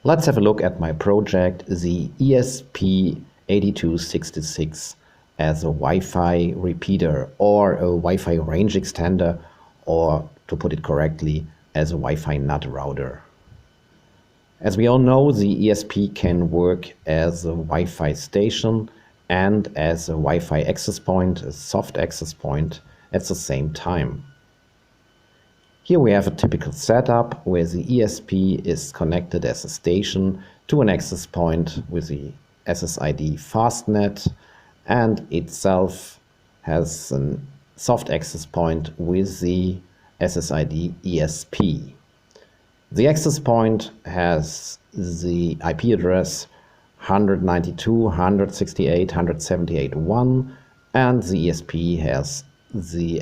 Let's have a look at my project, the ESP8266, as a Wi-Fi repeater or a Wi-Fi range extender, or to put it correctly, as a Wi-Fi NAT router. As we all know, the ESP can work as a Wi-Fi station and as a Wi-Fi access point, a soft access point, at the same time. Here we have a typical setup where the ESP is connected as a station to an access point with the SSID fastnet, and itself has a soft access point with the SSID ESP. The access point has the IP address 192.168.178.1, and the ESP has the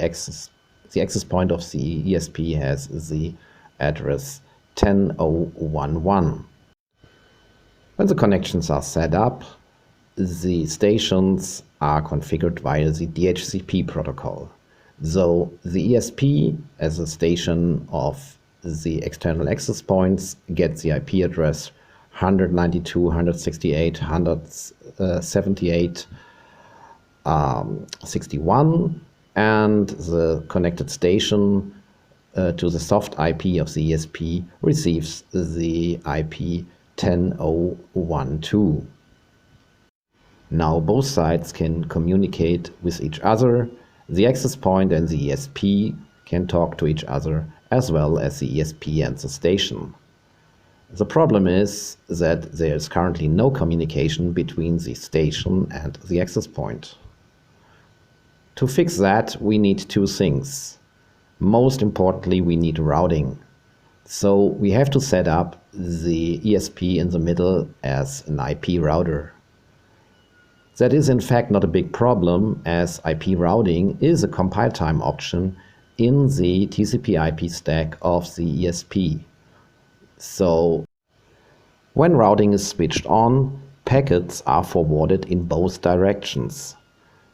access point of the ESP has the address 10.0.1.1. When the connections are set up, the stations are configured via the DHCP protocol. So the ESP, as a station of the external access points, gets the IP address 192.168.178.61, and the connected station to the soft IP of the ESP receives the IP 10.0.1.2. Now both sides can communicate with each other. The access point and the ESP can talk to each other, as well as the ESP and the station. The problem is that there is currently no communication between the station and the access point. To fix that, we need two things. Most importantly, we need routing. So we have to set up the ESP in the middle as an IP router. That is in fact not a big problem, as IP routing is a compile time option in the TCP/IP stack of the ESP. So when routing is switched on, packets are forwarded in both directions,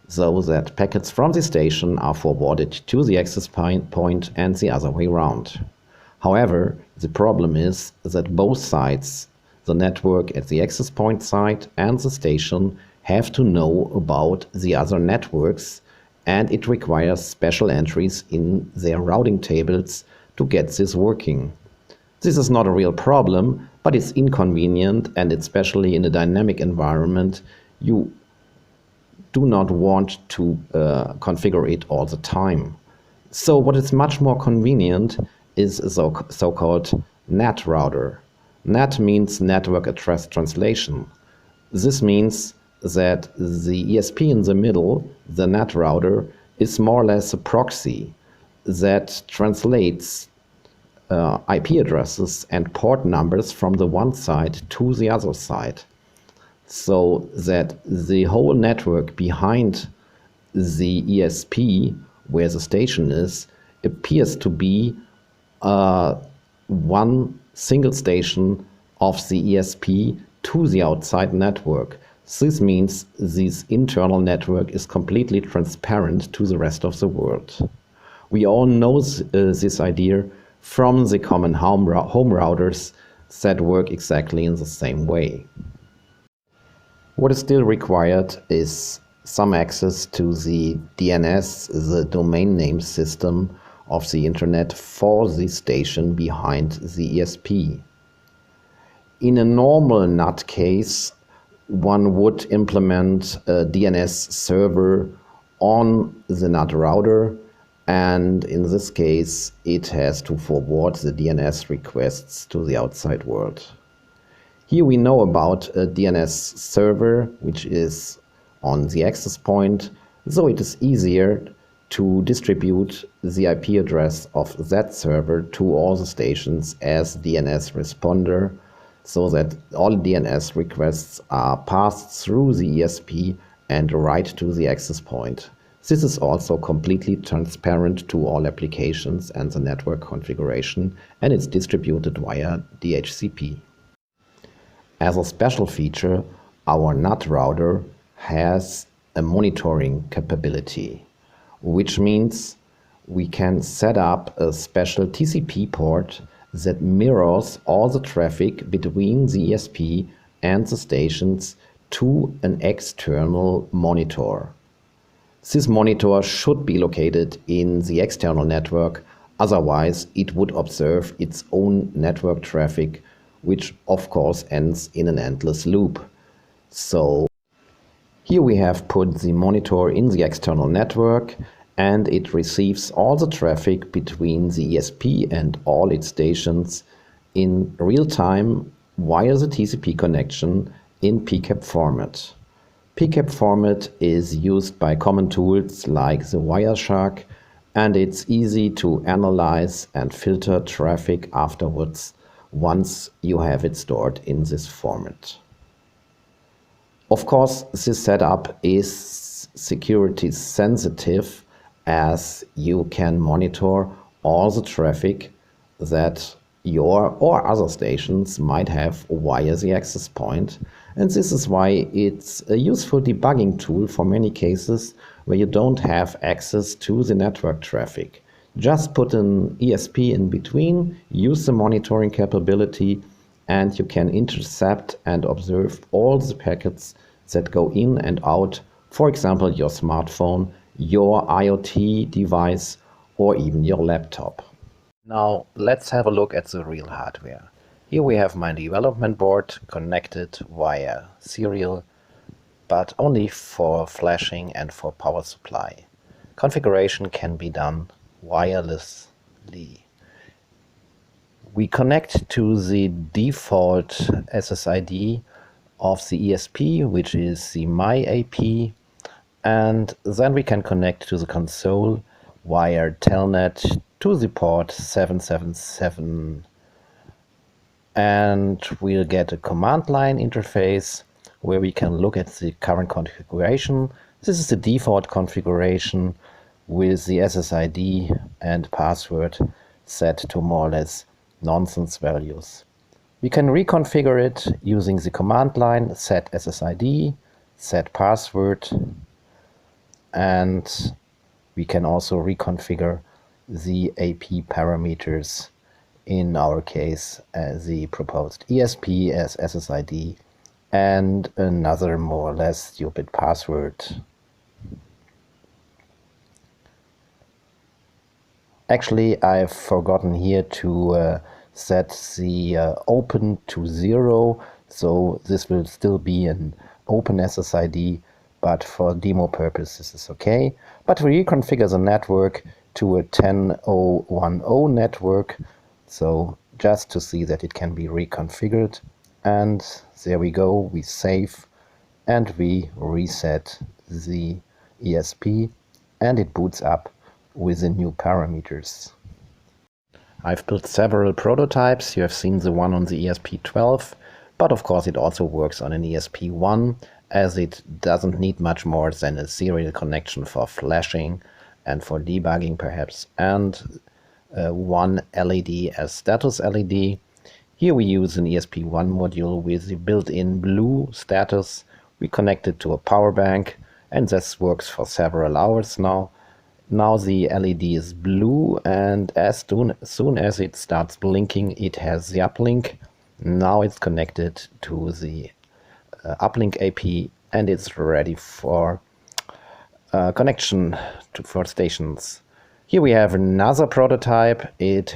so that packets from the station are forwarded to the access point and the other way around. However, the problem is that both sides, the network at the access point side and the station, have to know about the other networks, and it requires special entries in their routing tables to get this working. This is not a real problem, but it's inconvenient, and especially in a dynamic environment, you do not want to configure it all the time. So what is much more convenient is a so-called NAT router. NAT means Network Address Translation. This means that the ESP in the middle, the NAT router, is more or less a proxy that translates IP addresses and port numbers from the one side to the other side, so that the whole network behind the ESP, where the station is, appears to be one single station of the ESP to the outside network. This means this internal network is completely transparent to the rest of the world. We all know this idea from the common home routers that work exactly in the same way. What is still required is some access to the DNS, the domain name system of the internet, for the station behind the ESP. In a normal NAT case, one would implement a DNS server on the NAT router, and in this case it has to forward the DNS requests to the outside world. Here we know about a DNS server, which is on the access point, so it is easier to distribute the IP address of that server to all the stations as DNS responder, so that all DNS requests are passed through the ESP and right to the access point. This is also completely transparent to all applications and the network configuration, and it's distributed via DHCP. As a special feature, our NAT router has a monitoring capability, which means we can set up a special TCP port that mirrors all the traffic between the ESP and the stations to an external monitor. This monitor should be located in the external network, otherwise it would observe its own network traffic, which of course ends in an endless loop. So here we have put the monitor in the external network, and it receives all the traffic between the ESP and all its stations in real time via the TCP connection in PCAP format. PCAP format is used by common tools like the Wireshark, and it's easy to analyze and filter traffic afterwards once you have it stored in this format. Of course, this setup is security sensitive, as you can monitor all the traffic that your or other stations might have via the access point. And this is why it's a useful debugging tool for many cases where you don't have access to the network traffic. Just put an ESP in between, use the monitoring capability, and you can intercept and observe all the packets that go in and out, for example, your smartphone, your IoT device, or even your laptop. Now let's have a look at the real hardware. Here we have my development board connected via serial, but only for flashing and for power supply. Configuration can be done wirelessly. We connect to the default SSID of the ESP, which is the MyAP, and then we can connect to the console via telnet to the port 777, and we'll get a command line interface where we can look at the current configuration. This is the default configuration with the SSID and password set to more or less nonsense values. We can reconfigure it using the command line set SSID, set password, and we can also reconfigure the AP parameters, in our case the proposed ESP as SSID and another more or less stupid password. Actually, I've forgotten here to set the open to 0, so this will still be an open SSID, but for demo purposes this is okay. But we reconfigure the network to a 10.0.1.0 network, so just to see that it can be reconfigured. And there we go, we save and we reset the ESP, and it boots up with the new parameters. I've built several prototypes. You have seen the one on the ESP12, but of course it also works on an ESP1, as it doesn't need much more than a serial connection for flashing and for debugging perhaps, and one LED as status LED. Here we use an ESP1 module with the built-in blue status. We connect it to a power bank, and this works for several hours now. Now the LED is blue, and as soon as it starts blinking, it has the uplink. Now it's connected to the uplink AP, and it's ready for connection for stations. Here we have another prototype. It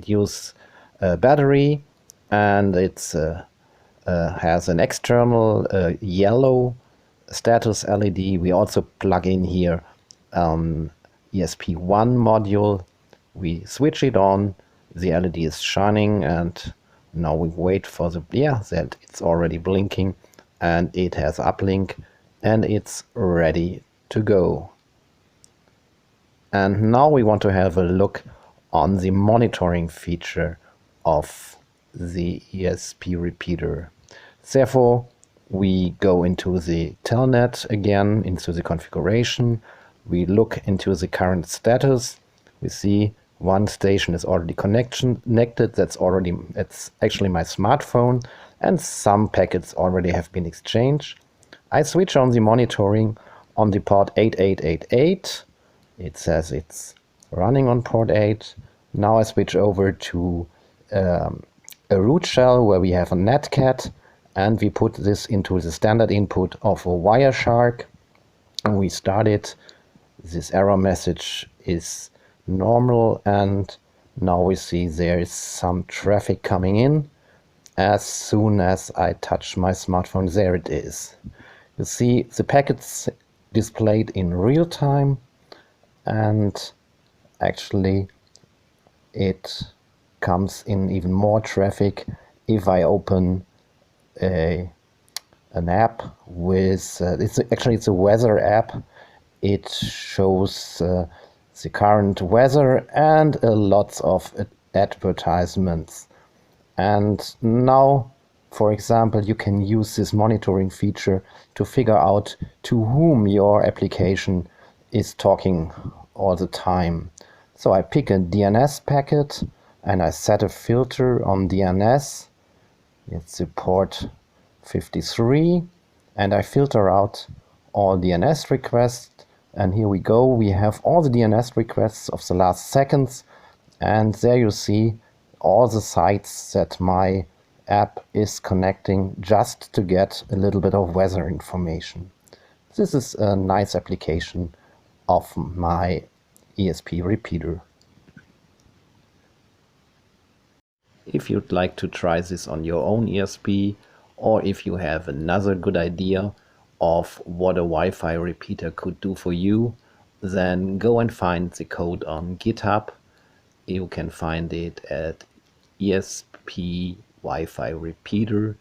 uses a battery, and it has an external yellow status LED. We also plug in here ESP1 module. We switch it on, the LED is shining, and now we wait for that it's already blinking, and it has uplink, and it's ready to go. And now we want to have a look on the monitoring feature of the ESP repeater. Therefore, we go into the telnet again, into the configuration. We look into the current status. We see one station is already connected. That's actually my smartphone, and some packets already have been exchanged. I switch on the monitoring on the port 8888. It says it's running on port 8. Now I switch over to a root shell where we have a netcat, and we put this into the standard input of a Wireshark, and we start it. This error message is normal, and now we see there is some traffic coming in. As soon as I touch my smartphone, there it is. You see the packets displayed in real time, and actually it comes in even more traffic if I open an app with it's a weather app. It shows the current weather and lots of advertisements. And now, for example, you can use this monitoring feature to figure out to whom your application is talking all the time. So I pick a DNS packet and I set a filter on DNS. It's the port 53, and I filter out all DNS requests. And here we go. We have all the DNS requests of the last seconds, and there you see all the sites that my app is connecting just to get a little bit of weather information. This is a nice application of my ESP repeater. If you'd like to try this on your own ESP, or if you have another good idea of what a Wi-Fi repeater could do for you, then go and find the code on GitHub. You can find it at ESP Wi-Fi repeater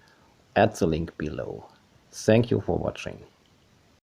at the link below. Thank you for watching.